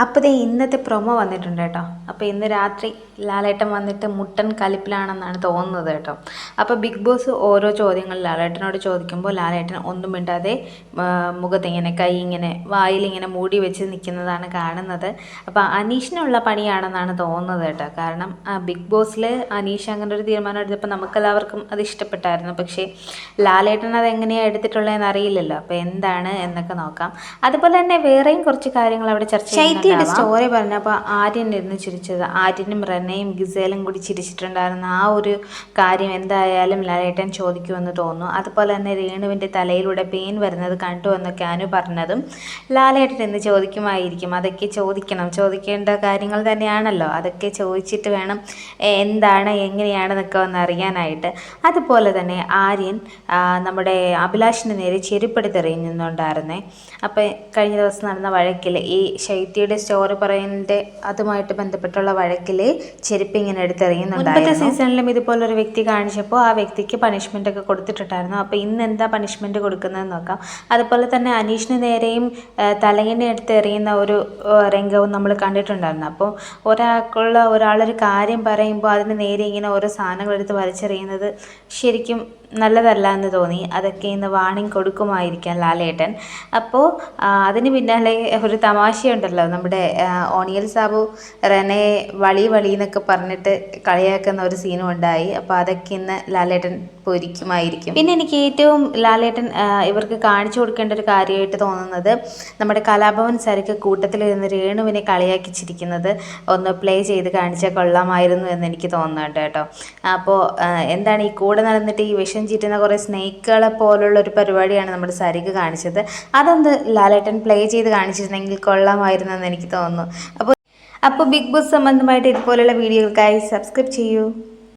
അപ്പോൾ ഇന്നത്തെ പ്രൊമോ വന്നിട്ടുണ്ട് കേട്ടോ. അപ്പോൾ ഇന്ന് രാത്രി ലാലേട്ടൻ വന്നിട്ട് മുട്ടൻ കലിപ്പിലാണെന്നാണ് തോന്നുന്നത് കേട്ടോ. അപ്പോൾ ബിഗ് ബോസ് ഓരോ ചോദ്യങ്ങൾ ലാലേട്ടനോട് ചോദിക്കുമ്പോൾ ലാലേട്ടൻ ഒന്നും മിണ്ടാതെ മുഖത്തിങ്ങനെ കൈ ഇങ്ങനെ വായിലിങ്ങനെ മൂടി വെച്ച് നിൽക്കുന്നതാണ് കാണുന്നത്. അപ്പോൾ അനീഷിനുള്ള പണിയാണെന്നാണ് തോന്നുന്നത് കേട്ടോ. കാരണം ബിഗ് ബോസിൽ അനീഷ് അങ്ങനെ ഒരു തീരുമാനം എടുത്തപ്പോൾ നമുക്കെല്ലാവർക്കും അത് ഇഷ്ടപ്പെട്ടായിരുന്നു. പക്ഷേ ലാലേട്ടൻ അതെങ്ങനെയാണ് എടുത്തിട്ടുള്ളതെന്ന് അറിയില്ലല്ലോ. അപ്പോൾ എന്താണ് എന്നൊക്കെ നോക്കാം. അതുപോലെ തന്നെ വേറെയും കുറച്ച് കാര്യങ്ങൾ അവിടെ ചർച്ച ചെയ്യുന്നുണ്ട്. സ്റ്റോറി പറഞ്ഞപ്പോൾ ആര്യൻ ഇരുന്ന് ചിരിച്ചത്, ആര്യനും റെനയും ഗിസേലും കൂടി ചിരിച്ചിട്ടുണ്ടായിരുന്ന ആ ഒരു കാര്യം എന്തായാലും ലാലേട്ടൻ ചോദിക്കുമെന്ന് തോന്നുന്നു. അതുപോലെ തന്നെ രേണുവിൻ്റെ തലയിലൂടെ പെയിൻ വരുന്നത് കണ്ടു എന്നൊക്കെ അനു പറഞ്ഞതും ലാലേട്ടൻ എന്ന് ചോദിക്കുമായിരിക്കും. അതൊക്കെ ചോദിക്കേണ്ട കാര്യങ്ങൾ തന്നെയാണല്ലോ. അതൊക്കെ ചോദിച്ചിട്ട് വേണം എന്താണ് എങ്ങനെയാണെന്നൊക്കെ ഒന്ന് അറിയാനായിട്ട്. അതുപോലെ തന്നെ ആര്യൻ നമ്മുടെ അഭിലാഷിന് നേരെ ചെരുപ്പെടുത്തെറിയുന്നുണ്ടായിരുന്നേ. അപ്പോൾ കഴിഞ്ഞ ദിവസം നടന്ന വഴക്കിൽ ഈ ശൈത്യയുടെ സ്റ്റോറി പറയുന്നതിൻ്റെ അതുമായിട്ട് ബന്ധപ്പെട്ടുള്ള വഴക്കിൽ ചെരുപ്പ് ഇങ്ങനെ എടുത്തെറിയുന്നുണ്ടായിരുന്നു. മുൻപത്തെ സീസണിലും ഇതുപോലൊരു വ്യക്തി കാണിച്ചപ്പോൾ ആ വ്യക്തിക്ക് പണിഷ്മെൻ്റ് ഒക്കെ കൊടുത്തിട്ടുണ്ടായിരുന്നു. അപ്പോൾ ഇന്ന് എന്താ പണിഷ്മെൻറ്റ് കൊടുക്കുന്നതെന്ന് നോക്കാം. അതുപോലെ തന്നെ അനീഷിന് നേരെയും തലയിനെ എടുത്തെറിയുന്ന ഒരു രംഗവും നമ്മൾ കണ്ടിട്ടുണ്ടായിരുന്നു. അപ്പോൾ ഒരാളൊരു കാര്യം പറയുമ്പോൾ അതിന് നേരെ ഇങ്ങനെ ഓരോ സാധനങ്ങൾ എടുത്ത് വലിച്ചെറിയുന്നത് ശരിക്കും നല്ലതല്ല എന്ന് തോന്നി. അതൊക്കെ ഇന്ന് വാണിംഗ് കൊടുക്കുമായിരിക്കാം ലാലേട്ടൻ. അപ്പോൾ അതിന് പിന്നാലെ ഒരു തമാശയുണ്ടല്ലോ, നമ്മുടെ ഓണിയൽ സാബു റെനെ വളി എന്നൊക്കെ പറഞ്ഞിട്ട് കളിയാക്കുന്ന ഒരു സീനും ഉണ്ടായി. അപ്പോൾ അതൊക്കെ ഇന്ന് ലാലേട്ടൻ പൊരിക്കുമായിരിക്കും. പിന്നെ എനിക്ക് ഏറ്റവും ലാലേട്ടൻ ഇവർക്ക് കാണിച്ചു കൊടുക്കേണ്ട ഒരു കാര്യമായിട്ട് തോന്നുന്നത് നമ്മുടെ കലാഭവൻ സരിക്ക് കൂട്ടത്തിലിരുന്ന് രേണുവിനെ കളിയാക്കിച്ചിരിക്കുന്നത് ഒന്ന് പ്ലേ ചെയ്ത് കാണിച്ചാൽ കൊള്ളാമായിരുന്നു എന്ന് എനിക്ക് തോന്നുന്നുണ്ട് കേട്ടോ. അപ്പോൾ എന്താണ് ഈ കൂടെ നടന്നിട്ട് ഈ വിഷം ചീറ്റുന്ന കുറേ സ്നേക്കുകളെ പോലുള്ള ഒരു പരിപാടിയാണ് നമ്മുടെ സരിക്ക് കാണിച്ചത്. അതൊന്ന് ലാലേട്ടൻ പ്ലേ ചെയ്ത് കാണിച്ചിരുന്നെങ്കിൽ കൊള്ളാമായിരുന്നു എന്ന് എനിക്ക് തോന്നുന്നു. അപ്പോൾ ബിഗ് ബോസ് സംബന്ധമായിട്ട് ഇതുപോലുള്ള വീഡിയോകൾക്കായി സബ്സ്ക്രൈബ് ചെയ്യൂ.